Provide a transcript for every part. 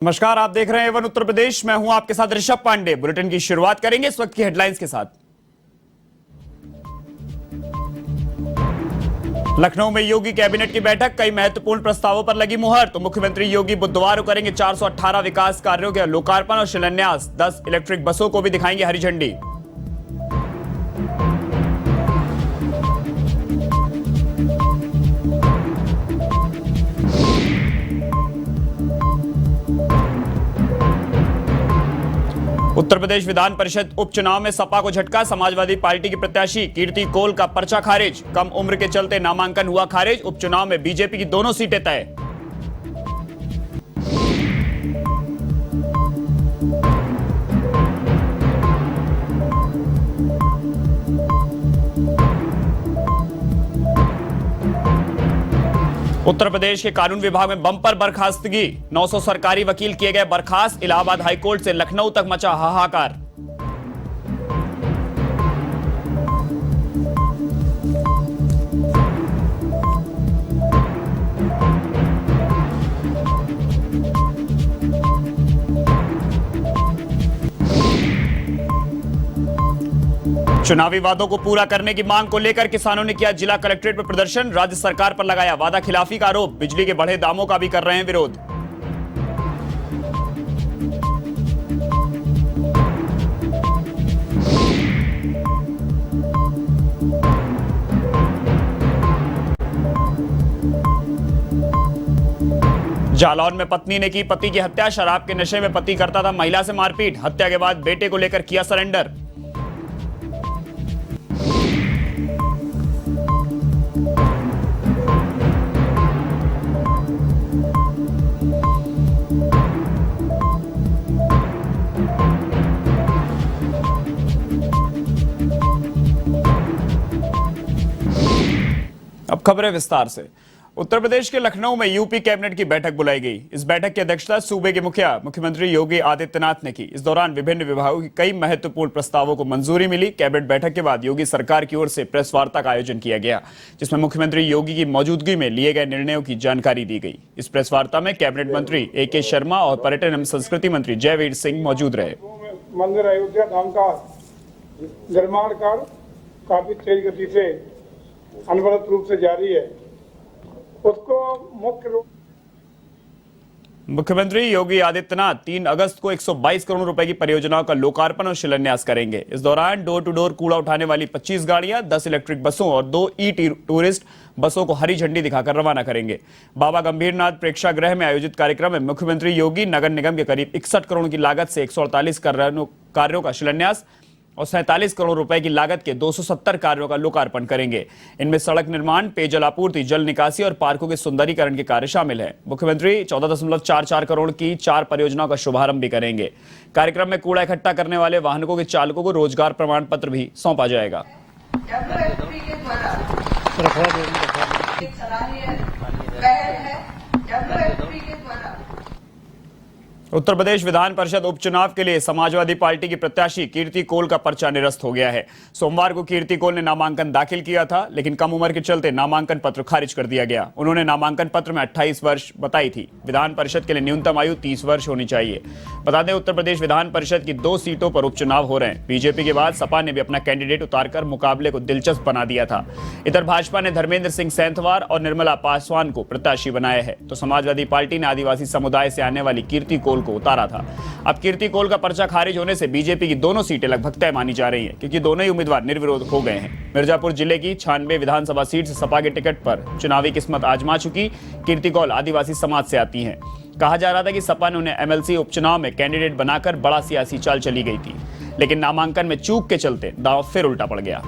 नमस्कार, आप देख रहे हैं एवन उत्तर प्रदेश। मैं हूं आपके साथ ऋषभ पांडे। बुलेटिन की शुरुआत करेंगे इस वक्त की हेडलाइंस के साथ। लखनऊ में योगी कैबिनेट की बैठक, कई महत्वपूर्ण प्रस्तावों पर लगी मुहर। तो मुख्यमंत्री योगी बुधवार को करेंगे 418 विकास कार्यों के लोकार्पण और शिलान्यास। 10 इलेक्ट्रिक बसों को भी दिखाएंगे हरी झंडी। उत्तर प्रदेश विधान परिषद उपचुनाव में सपा को झटका, समाजवादी पार्टी की प्रत्याशी कीर्ति कोल का पर्चा खारिज। कम उम्र के चलते नामांकन हुआ खारिज। उपचुनाव में बीजेपी की दोनों सीटें तय। उत्तर प्रदेश के कानून विभाग में बम्पर बर्खास्तगी, 900 सरकारी वकील किए गए बर्खास्त। इलाहाबाद हाईकोर्ट से लखनऊ तक मचा हाहाकार। चुनावी वादों को पूरा करने की मांग को लेकर किसानों ने किया जिला कलेक्ट्रेट पर प्रदर्शन। राज्य सरकार पर लगाया वादा खिलाफी का आरोप। बिजली के बढ़े दामों का भी कर रहे हैं विरोध। जालौन में पत्नी ने की पति की हत्या। शराब के नशे में पति करता था महिला से मारपीट। हत्या के बाद बेटे को लेकर किया सरेंडर। अब खबरें विस्तार से। उत्तर प्रदेश के लखनऊ में यूपी कैबिनेट की बैठक बुलाई गई। इस बैठक की अध्यक्षता सूबे के मुखिया मुख्यमंत्री योगी आदित्यनाथ ने की। इस दौरान विभिन्न विभागों की कई महत्वपूर्ण प्रस्तावों को मंजूरी मिली। कैबिनेट बैठक के बाद योगी सरकार की ओर से प्रेस वार्ता का आयोजन किया गया, जिसमें मुख्यमंत्री योगी की मौजूदगी में लिए गए निर्णयों की जानकारी दी गई। इस प्रेस वार्ता में कैबिनेट मंत्री AK शर्मा और पर्यटन एवं संस्कृति मंत्री जयवीर सिंह मौजूद रहे। मंदिर अयोध्या धाम का निर्माण कार्य काफी तेज गति से अनवरत रूप से जारी है। उसको मुख्यमंत्री योगी आदित्यनाथ 3 अगस्त को 122 करोड़ रुपए की परियोजनाओं का लोकार्पण और शिलान्यास करेंगे। इस दौरान डोर टू डोर कूड़ा उठाने वाली 25 गाड़ियां, 10 इलेक्ट्रिक बसों और 2 टूरिस्ट बसों को हरी झंडी दिखाकर रवाना करेंगे। बाबा गंभीरनाथ प्रेक्षागृह में आयोजित कार्यक्रम में मुख्यमंत्री योगी नगर निगम के करीब 61 करोड़ की लागत से 148 कार्यों का शिलान्यास और 47 करोड़ रुपए की लागत के 270 कार्यों का लोकार्पण करेंगे। इनमें सड़क निर्माण, पेयजल आपूर्ति, जल निकासी और पार्कों के सुंदरीकरण के कार्य शामिल हैं। मुख्यमंत्री 14.44 करोड़ की 4 परियोजनाओं का शुभारंभ भी करेंगे। कार्यक्रम में कूड़ा इकट्ठा करने वाले वाहनों के चालकों को रोजगार प्रमाण पत्र भी सौंपा जाएगा। उत्तर प्रदेश विधान परिषद उपचुनाव के लिए समाजवादी पार्टी की प्रत्याशी कीर्ति कोल का पर्चा निरस्त हो गया है। सोमवार को कीर्ति कोल ने नामांकन दाखिल किया था, लेकिन कम उम्र के चलते नामांकन पत्र खारिज कर दिया गया। उन्होंने नामांकन पत्र में 28 वर्ष बताई थी। विधान परिषद के लिए न्यूनतम आयु 30 वर्ष होनी चाहिए। बता दें, उत्तर प्रदेश विधान परिषद की 2 सीटों पर उपचुनाव हो रहे हैं। बीजेपी के बाद सपा ने भी अपना कैंडिडेट उतारकर मुकाबले को दिलचस्प बना दिया था। इधर भाजपा ने धर्मेंद्र सिंह सेंथवार और निर्मला पासवान को प्रत्याशी बनाया है, तो समाजवादी पार्टी ने आदिवासी समुदाय से आने वाली कीर्ति कोल को उतारा था। अब कीर्ति कोल का पर्चा खारिज होने से बीजेपी की दोनों सीटें लगभग तय मानी जा रही हैं, क्योंकि दोनों ही उम्मीदवार निर्विरोध हो गए हैं। मिर्जापुर जिले की 96 विधानसभा सीट से सपा के टिकट पर चुनावी किस्मत आजमा चुकी कीर्ति कोल आदिवासी समाज से आती हैं। कहा जा रहा था कि सपा ने उन्हें MLC उपचुनाव में कैंडिडेट बनाकर बड़ा सियासी चाल चली गई थी, लेकिन नामांकन में चूक के चलते दांव फिर उल्टा पड़ गया।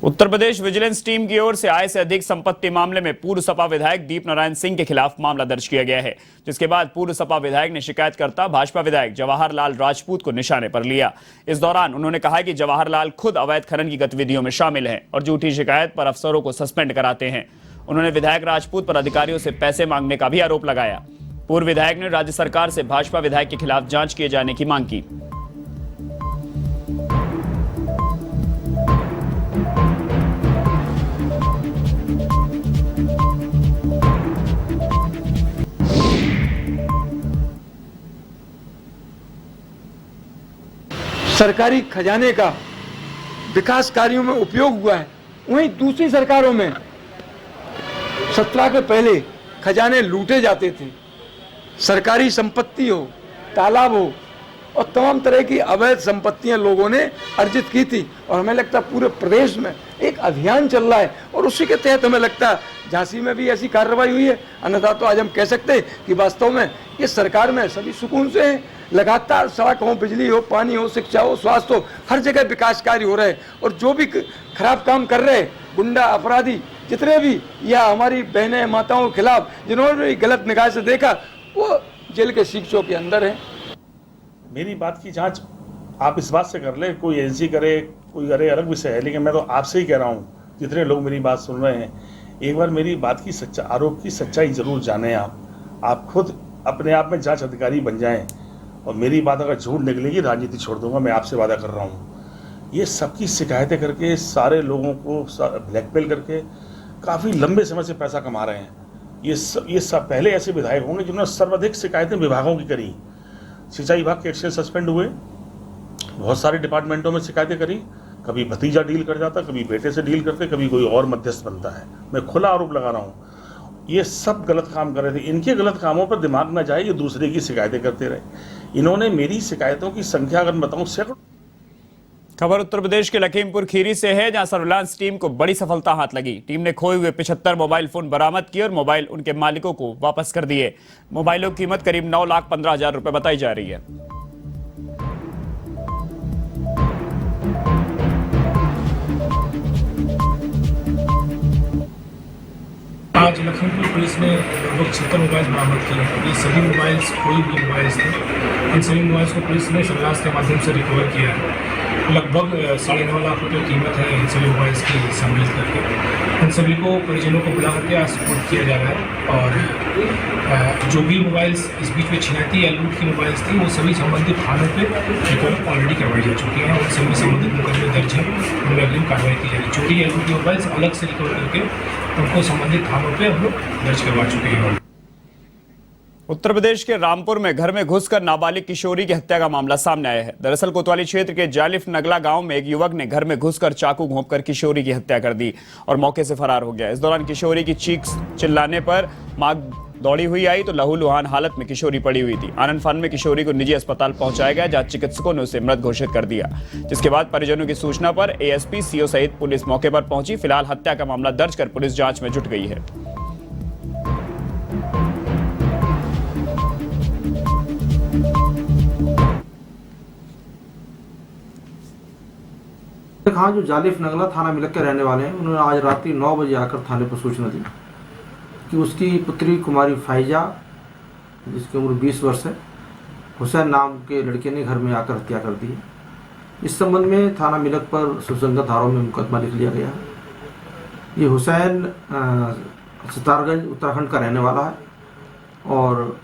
उत्तर प्रदेश विजिलेंस टीम की ओर से आय से अधिक संपत्ति मामले में पूर्व सपा विधायक दीप नारायण सिंह के खिलाफ मामला दर्ज किया गया है, जिसके बाद पूर्व सपा विधायक ने शिकायतकर्ता भाजपा विधायक जवाहर लाल राजपूत को निशाने पर लिया। इस दौरान उन्होंने कहा कि जवाहर लाल खुद अवैध खनन की गतिविधियों में शामिल हैं और झूठी शिकायत पर अफसरों को सस्पेंड कराते हैं। उन्होंने विधायक राजपूत पर अधिकारियों से पैसे मांगने का भी आरोप लगाया। पूर्व विधायक ने राज्य सरकार से भाजपा विधायक के खिलाफ जांच किए जाने की मांग की। सरकारी खजाने का विकास कार्यों में उपयोग हुआ है, वहीं दूसरी सरकारों में 17 के पहले खजाने लूटे जाते थे। सरकारी संपत्ति हो, तालाब हो और तमाम तरह की अवैध संपत्तियां लोगों ने अर्जित की थी और हमें लगता है पूरे प्रदेश में एक अभियान चल रहा है और उसी के तहत हमें लगता है झांसी में भी ऐसी कार्रवाई हुई है। अन्यथा तो आज हम कह सकते हैं कि वास्तव में ये सरकार में सभी सुकून से हैं। लगातार सड़क हो, बिजली हो, पानी हो, शिक्षा हो, स्वास्थ्य हो, हर जगह विकास कार्य हो रहे हैं और जो भी खराब काम कर रहे हैं, गुंडा अपराधी जितने भी या हमारी बहनें माताओं के खिलाफ जिन्होंने भी गलत निगाह से देखा, वो जेल के शिक्षों के अंदर है। मेरी बात की जांच आप इस बात से कर ले, कोई एजेंसी करे, कोई करे, अलग विषय है, लेकिन मैं तो आपसे ही कह रहा हूँ, जितने लोग मेरी बात सुन रहे हैं, एक बार मेरी बात की आरोप की सच्चाई जरूर जानें। आप खुद अपने आप में जांच अधिकारी बन जाएं और मेरी बात अगर झूठ निकलेगी राजनीति छोड़ दूंगा, मैं आपसे वादा कर रहा हूँ। ये सबकी शिकायतें करके सारे लोगों को ब्लैकमेल करके काफ़ी लंबे समय से पैसा कमा रहे हैं। ये सब पहले ऐसे विधायक होंगे जिन्होंने सर्वाधिक शिकायतें विभागों की करी। सिंचाई विभाग के एक्सेस सस्पेंड हुए, बहुत सारे डिपार्टमेंटों में शिकायतें करी, कभी भतीजा डील कर जाता, कभी बेटे से डील करते, कभी कोई और मध्यस्थ बनता है। मैं खुला आरोप लगा रहा हूँ, ये सब गलत काम कर रहे थे। इनके गलत कामों पर दिमाग ना जाए, ये दूसरे की शिकायतें करते रहे। इन्होंने मेरी शिकायतों की संख्या अगर बताऊं सैकड़ों। खबर उत्तर प्रदेश के लखीमपुर खीरी से है, जहां सर्विलांस टीम को बड़ी सफलता हाथ लगी। टीम ने खोए हुए 75 मोबाइल फोन बरामद किए और मोबाइल उनके मालिकों को वापस कर दिए। मोबाइलों की कीमत करीब 9,15,000 रुपए बताई जा रही है। आज लखीमपुर पुलिस ने लगभग 76 मोबाइल बरामद किए। ये सभी मोबाइल्स कोई भी मोबाइल्स थे। इन सभी मोबाइल्स को पुलिस ने सर्विलांस के माध्यम से रिकवर किया है। लगभग 9.5 लाख रुपये कीमत है इन सभी मोबाइल्स की सम्मिलित करके। इन सभी को परिजनों को बुला करके आज सपोर्ट किया जा रहा है और जो भी मोबाइल्स इस बीच में छिनाती या लूट की मोबाइल्स थी वो सभी संबंधित थानों पे रिकवर ऑलरेडी करवाई जा चुकी हैं और सभी संबंधित मुकदमे दर्ज हैं, उनमें अग्रिम कार्रवाई की जाएगी। चोरी या लूट की मोबाइल्स अलग से रिकवर करके उनको संबंधित थानों पे हम लोग दर्ज करवा चुके हैं। उत्तर प्रदेश के रामपुर में घर में घुसकर नाबालिग किशोरी की हत्या का मामला सामने आया है। दरअसल कोतवाली क्षेत्र के जालिफ नगला गांव में एक युवक ने घर में घुसकर चाकू घोंपकर किशोरी की हत्या कर दी और मौके से फरार हो गया। इस दौरान किशोरी की चीख चिल्लाने पर मां दौड़ी हुई आई तो लहूलुहान हालत में किशोरी पड़ी हुई थी। आनंद फान में किशोरी को निजी अस्पताल पहुंचाया गया, जहां चिकित्सकों ने उसे मृत घोषित कर दिया, जिसके बाद परिजनों की सूचना पर एएसपी, सीओ सहित पुलिस मौके पर पहुंची। फिलहाल हत्या का मामला दर्ज कर पुलिस जांच में जुट गई है। हाँ, जो जालिफ नगला थाना मिलक के रहने वाले हैं, उन्होंने आज रात्रि 9 बजे आकर थाने पर सूचना दी कि उसकी पुत्री कुमारी फाइजा, जिसकी उम्र 20 वर्ष है, हुसैन नाम के लड़के ने घर में आकर हत्या कर दी है। इस संबंध में थाना मिलक पर सुसंगत धाराओं में मुकदमा लिख लिया गया है। ये हुसैन सितारगंज उत्तराखंड का रहने वाला है और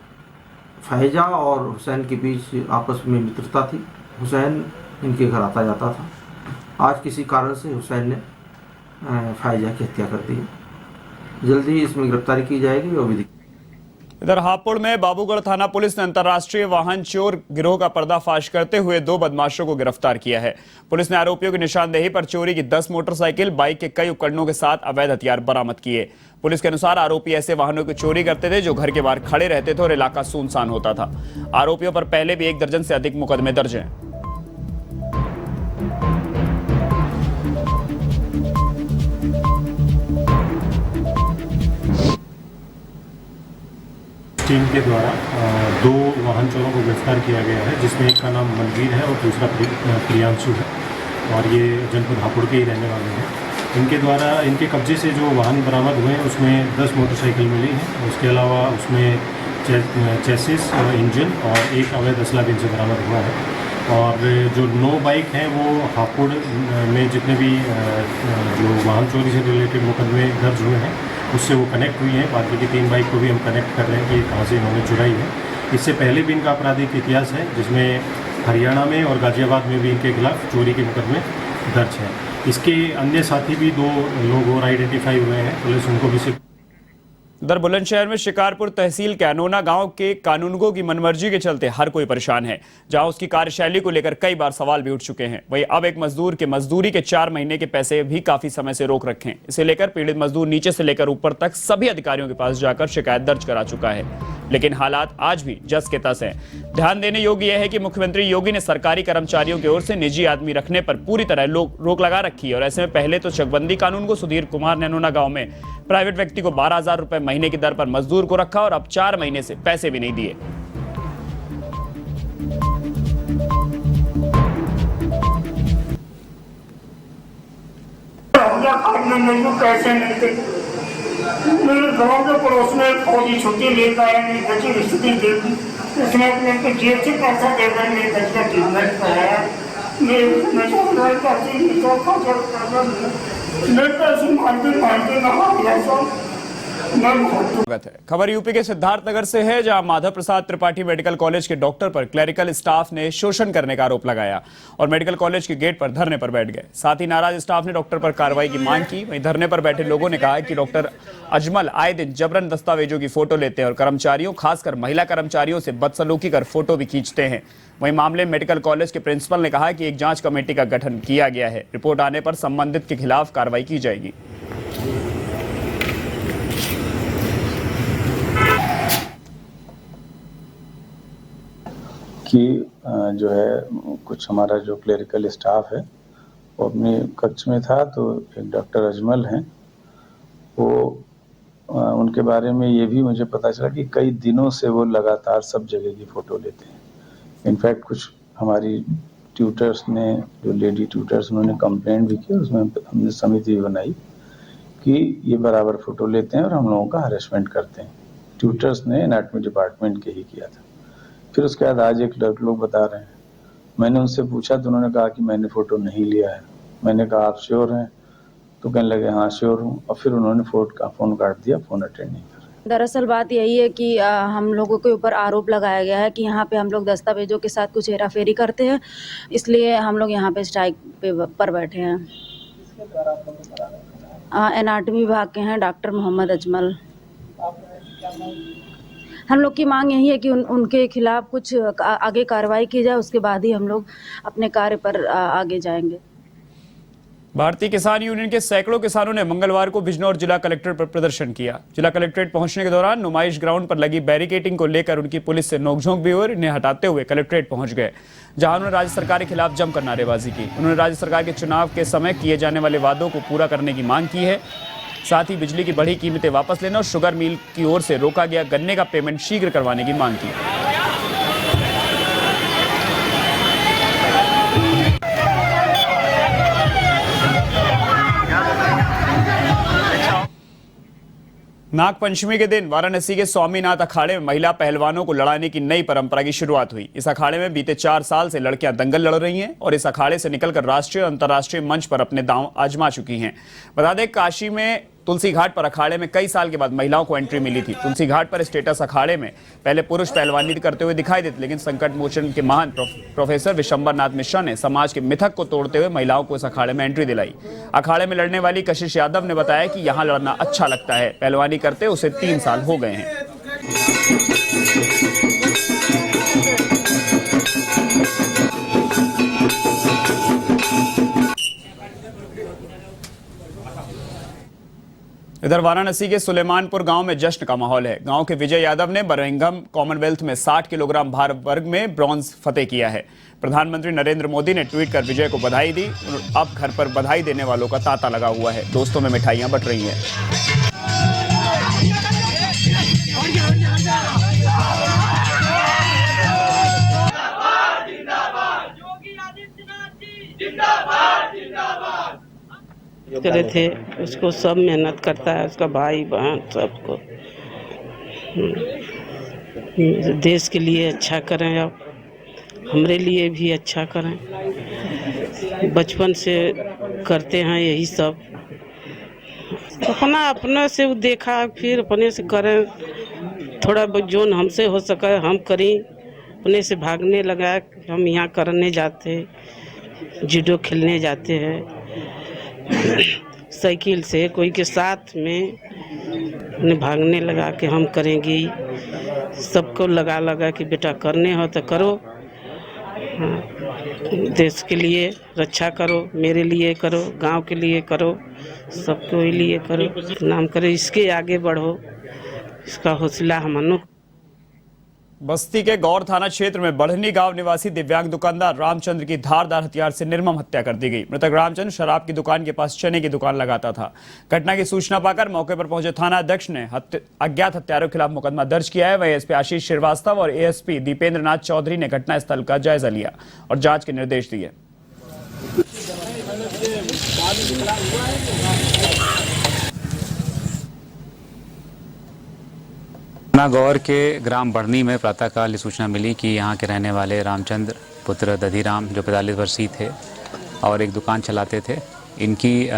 फाइजा और हुसैन के बीच आपस में मित्रता थी। हुसैन इनके घर आता जाता था। आज किसी कारण से हुसैन ने फाइजा की हत्या कर दी है। जल्दी ही इसमें गिरफ्तारी की जाएगी और विधि। इधर हापुड़ में बाबूगढ़ थाना पुलिस ने अंतर्राष्ट्रीय वाहन चोर गिरोह का पर्दाफाश करते हुए 2 बदमाशों को गिरफ्तार किया है। पुलिस ने आरोपियों की निशानदेही पर चोरी की 10 मोटरसाइकिल, बाइक के कई उपकरणों के साथ अवैध हथियार बरामद किए। पुलिस के अनुसार आरोपी ऐसे वाहनों की चोरी करते थे जो घर के बाहर खड़े रहते थे और इलाका सुनसान होता था। आरोपियों पर पहले भी 1 दर्जन से अधिक मुकदमे दर्ज हैं। टीम के द्वारा 2 वाहन चोरों को गिरफ्तार किया गया है, जिसमें एक का नाम मनवीर है और दूसरा प्रियांशु है और ये जनपद हापुड़ के ही रहने वाले हैं। इनके द्वारा इनके कब्जे से जो वाहन बरामद हुए हैं उसमें 10 मोटरसाइकिल मिली हैं। उसके अलावा उसमें चेसिस, इंजन और एक अवैध असला भी इनसे बरामद हुआ है। और जो 9 बाइक हैं वो हापुड़ में जितने भी जो वाहन चोरी से रिलेटेड मुकदमे दर्ज हुए हैं उससे वो कनेक्ट हुई हैं। बाकी की 3 बाइक को भी हम कनेक्ट कर रहे हैं कि ये कहाँ से इन्होंने चुराई है। इससे पहले भी इनका आपराधिक इतिहास है, जिसमें हरियाणा में और गाजियाबाद में भी इनके खिलाफ चोरी के मुकदमे दर्ज हैं। इसके अन्य साथी भी 2 लोग और आइडेंटिफाई हुए हैं, पुलिस उनको भी उधर बुलंदशहर में शिकारपुर तहसील कैनोना गांव के कानूनगो की मनमर्जी के चलते हर कोई परेशान है, जहां उसकी कार्यशैली को लेकर कई बार सवाल भी उठ चुके हैं। वहीं अब एक मजदूर के मजदूरी के 4 महीने के पैसे भी काफी समय से रोक रखे हैं। इसे लेकर पीड़ित मजदूर नीचे से लेकर ऊपर तक सभी अधिकारियों के पास जाकर शिकायत दर्ज करा चुका है, लेकिन हालात आज भी जस के तस हैं। ध्यान देने योग्य यह है कि मुख्यमंत्री योगी ने सरकारी कर्मचारियों की ओर से निजी आदमी रखने पर पूरी तरह रोक लगा रखी है। और ऐसे में पहले तो चकबंदी कानून को सुधीर कुमार ने नैनोना गांव में प्राइवेट व्यक्ति को 12,000 रुपए महीने की दर पर मजदूर को रखा और अब 4 महीने से पैसे भी नहीं दिए। मेरे को पैसे नहीं थे। मेरे गाँव के पड़ोस में फौजी छुट्टी लेकर आया, मेरी बच्ची की स्थिति देखी, उसने अपने जेब से पैसा देकर मेरी बच्ची का ट्रीटमेंट कराया। खबर यूपी के सिद्धार्थनगर से है, जहां माधव प्रसाद त्रिपाठी मेडिकल कॉलेज के डॉक्टर पर क्लरिकल स्टाफ ने शोषण करने का आरोप लगाया और मेडिकल कॉलेज के गेट पर धरने पर बैठ गए। साथ ही नाराज स्टाफ ने डॉक्टर पर कार्रवाई की मांग की। वहीं धरने पर बैठे लोगों ने कहा कि डॉक्टर अजमल आए दिन जबरन दस्तावेजों की फोटो लेते हैं और कर्मचारियों, खासकर महिला कर्मचारियों से बदसलूकी कर फोटो भी खींचते हैं। वहीं मामले में मेडिकल कॉलेज के प्रिंसिपल ने कहा कि एक जांच कमेटी का गठन किया गया है, रिपोर्ट आने पर संबंधित के खिलाफ कार्रवाई की जाएगी। कि जो है कुछ हमारा जो क्लरिकल स्टाफ है वो अपने कक्ष में था, तो एक डॉक्टर अजमल हैं, वो उनके बारे में ये भी मुझे पता चला कि कई दिनों से वो लगातार सब जगह की फ़ोटो लेते हैं। इनफैक्ट कुछ हमारी ट्यूटर्स ने, जो लेडी ट्यूटर्स, उन्होंने कंप्लेंट भी की, उसमें हमने समिति भी बनाई कि ये बराबर फ़ोटो लेते हैं और हम लोगों का हरेसमेंट करते हैं। ट्यूटर्स ने एनाटॉमी डिपार्टमेंट के ही किया था। फिर उसके बाद आज एक लोग बता रहे हैं, मैंने उनसे पूछा तो उन्होंने कहा कि मैंने फ़ोटो नहीं लिया है। मैंने कहा आप श्योर हैं? तो कहने लगे हाँ श्योर हूँ। और फिर उन्होंने फ़ोन काट दिया, फ़ोन अटेंड नहीं कर। दरअसल बात यही है कि हम लोगों के ऊपर आरोप लगाया गया है कि यहाँ पे हम लोग दस्तावेजों के साथ कुछ हेराफेरी करते हैं, इसलिए हम लोग यहाँ पे स्ट्राइक पर बैठे हैं। एनाटॉमी विभाग के हैं डॉक्टर मोहम्मद अजमल। हम लोग की मांग यही है कि उनके खिलाफ कुछ आगे कार्रवाई की जाए, उसके बाद ही हम लोग अपने कार्य पर आगे जाएंगे। भारतीय किसान यूनियन के सैकड़ों किसानों ने मंगलवार को बिजनौर जिला कलेक्ट्रेट पर प्रदर्शन किया। जिला कलेक्ट्रेट पहुंचने के दौरान नुमाइश ग्राउंड पर लगी बैरिकेडिंग को लेकर उनकी पुलिस से नोकझोंक भी हुई और इन्हें हटाते हुए कलेक्ट्रेट पहुंच गए, जहां उन्होंने राज्य सरकार के खिलाफ जमकर नारेबाजी की। उन्होंने राज्य सरकार के चुनाव के समय किए जाने वाले वादों को पूरा करने की मांग की है। साथ ही बिजली की बढ़ी कीमतें वापस लेना और शुगर मिल की ओर से रोका गया गन्ने का पेमेंट शीघ्र करवाने की मांग की। नाग पंचमी के दिन वाराणसी के स्वामीनाथ अखाड़े में महिला पहलवानों को लड़ाने की नई परंपरा की शुरुआत हुई। इस अखाड़े में बीते 4 साल से लड़कियां दंगल लड़ रही हैं और इस अखाड़े से निकलकर राष्ट्रीय और अंतर्राष्ट्रीय मंच पर अपने दांव आजमा चुकी हैं। बता दें, काशी में तुलसी घाट पर अखाड़े में कई साल के बाद महिलाओं को एंट्री मिली थी। तुलसी घाट पर स्टेटस अखाड़े में पहले पुरुष पहलवानी करते हुए दिखाई देते, लेकिन संकट मोचन के महान प्रोफेसर विशंबर नाथ मिश्रा ने समाज के मिथक को तोड़ते हुए महिलाओं को इस अखाड़े में एंट्री दिलाई। अखाड़े में लड़ने वाली कशिश यादव ने बताया कि यहाँ लड़ना अच्छा लगता है। पहलवानी करते उसे 3 साल हो गए हैं। इधर वाराणसी के सुलेमानपुर गांव में जश्न का माहौल है। गांव के विजय यादव ने बर्मिंघम कॉमनवेल्थ में 60 किलोग्राम भार वर्ग में ब्रॉन्ज फतेह किया है। प्रधानमंत्री नरेंद्र मोदी ने ट्वीट कर विजय को बधाई दी। अब घर पर बधाई देने वालों का तांता लगा हुआ है। दोस्तों में मिठाइयां बंट रही हैं। करे थे, उसको सब मेहनत करता है, उसका भाई बहन सबको। देश के लिए अच्छा करें, अब हमारे लिए भी अच्छा करें। बचपन से करते हैं यही सब। अपने से वो देखा, फिर अपने से करें, थोड़ा बहुत जो हमसे हो सका हम करें। अपने से भागने लगा, हम यहाँ करने जाते, जूडो खेलने जाते हैं साइकिल से, कोई के साथ में भागने लगा कि हम करेंगे। सबको लगा कि बेटा करने हो तो करो, देश के लिए रक्षा करो, मेरे लिए करो, गांव के लिए करो, सबके लिए करो, नाम करो, इसके आगे बढ़ो, इसका हौसला हम। बस्ती के गौर थाना क्षेत्र में बढ़नी गांव निवासी दिव्यांग दुकानदार रामचंद्र की धारदार हथियार से निर्मम हत्या कर दी गई। मृतक रामचंद्र शराब की दुकान के पास चने की दुकान लगाता था। घटना की सूचना पाकर मौके पर पहुंचे थाना अध्यक्ष ने अज्ञात हत्यारों के खिलाफ मुकदमा दर्ज किया है। वहीं एसपी आशीष श्रीवास्तव और एएसपी दीपेंद्र नाथ चौधरी ने घटनास्थल का जायजा लिया और जांच के निर्देश दिए। गौर के ग्राम बढ़नी में प्रातःकाल सूचना मिली कि यहाँ के रहने वाले रामचंद्र पुत्र दधीराम जो 45 वर्षीय थे और एक दुकान चलाते थे, इनकी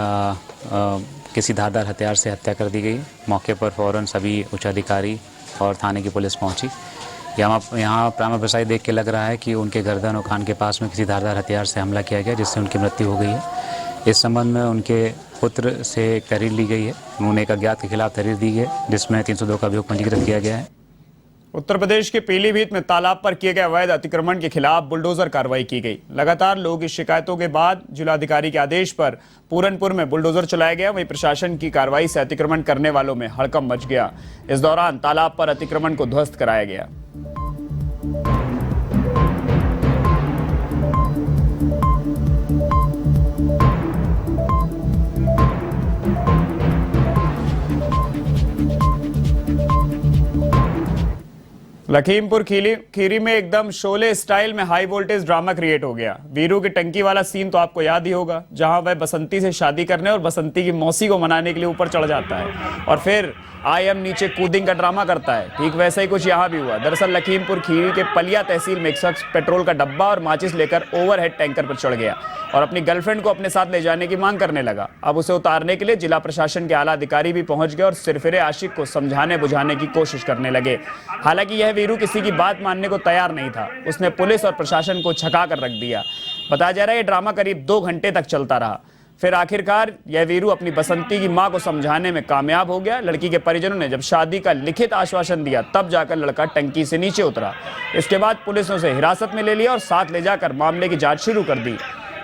किसी धारदार हथियार से हत्या कर दी गई। मौके पर फौरन सभी उच्चाधिकारी और थाने की पुलिस पहुंची। यहाँ प्राणा देख के लग रहा है कि उनके गर्दन और कान के पास में किसी धारदार हथियार से हमला किया गया, जिससे उनकी मृत्यु हो गई है। इस संबंध में उनके पुत्र से एक तहरीर ली गई है। उन्होंने एक अज्ञात के खिलाफ तहरीर दी है, जिसमें 302 का अभियोग पंजीकृत किया गया है। उत्तर प्रदेश के पीलीभीत में तालाब पर किए गए अवैध अतिक्रमण के खिलाफ बुलडोजर कार्रवाई की गई। लगातार लोगों की शिकायतों के बाद जिलाधिकारी के आदेश पर पूरनपुर में बुलडोजर चलाया गया। वहीं प्रशासन की कार्रवाई से अतिक्रमण करने वालों में हड़कंप मच गया। इस दौरान तालाब पर अतिक्रमण को ध्वस्त कराया गया। लखीमपुर खीरी में एकदम शोले स्टाइल में हाई वोल्टेज ड्रामा क्रिएट हो गया। वीरू की टंकी वाला सीन तो आपको याद ही होगा, जहां वह बसंती से शादी करने और बसंती की मौसी को मनाने के लिए ऊपर चढ़ जाता है और फिर आई एम नीचे कूदिंग का ड्रामा करता है। ठीक वैसा ही कुछ यहां भी हुआ। दरअसल लखीमपुर खीरी के पलिया तहसील में एक शख्स पेट्रोल का डब्बा और माचिस लेकर ओवरहेड टैंकर पर चढ़ गया और अपनी गर्लफ्रेंड को अपने साथ ले जाने की मांग करने लगा। अब उसे उतारने के लिए जिला प्रशासन के आला अधिकारी भी पहुंच गए और सिरफिरे आशिक को समझाने बुझाने की कोशिश करने लगे। हालांकि यह वीरू किसी की बात मानने को तैयार नहीं था। उसने पुलिस और प्रशासन को छका कर रख दिया। बताया जा रहा है ये ड्रामा करीब 2 घंटे तक चलता रहा। फिर आखिरकार यह वीरू अपनी बसंती की मां को समझाने में कामयाब हो गया। लड़की के परिजनों ने जब शादी का लिखित आश्वासन दिया, तब जाकर लड़का टंकी से नीचे उतरा। इसके बाद पुलिस ने उसे हिरासत में ले लिया और साथ ले जाकर मामले की जांच शुरू कर दी।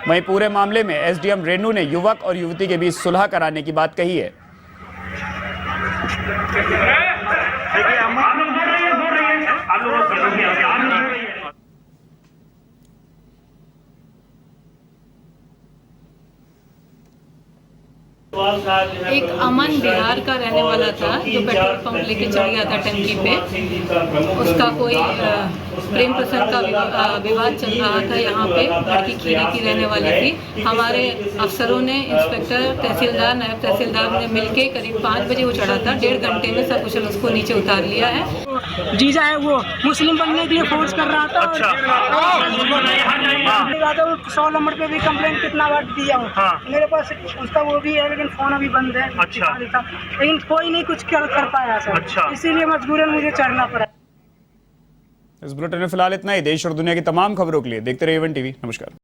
वहीं पूरे मामले में एसडीएम रेनू ने युवक और युवती के बीच सुलह कराने की बात कही है। एक अमन बिहार का रहने वाला था जो पेट्रोल पंप लेके चढ़ गया था टंकी पे। उसका कोई प्रेम प्रसंग का विवाद चल रहा था। यहाँ पे लड़की खीरी की रहने वाली थी। हमारे अफसरों ने, इंस्पेक्टर, तहसीलदार, नायब तहसीलदार ने मिलके करीब 5 बजे वो चढ़ा था। 1.5 घंटे में सब कुछ उसको नीचे उतार लिया है। जीजा है वो मुस्लिम बनने के लिए फोर्स कर रहा था। अच्छा। 100 नंबर पे भी कंप्लेंट कितना बार दिया हूँ। मेरे पास उसका वो भी है, लेकिन फोन अभी बंद है। अच्छा। लेकिन कोई नहीं कुछ कर पाया सर। अच्छा। इसीलिए मजबूरन मुझे चढ़ना पड़ा। इस बुलेटिन में फिलहाल इतना ही। देश और दुनिया की तमाम खबरों के लिए देखते रहिए वन टीवी। नमस्कार।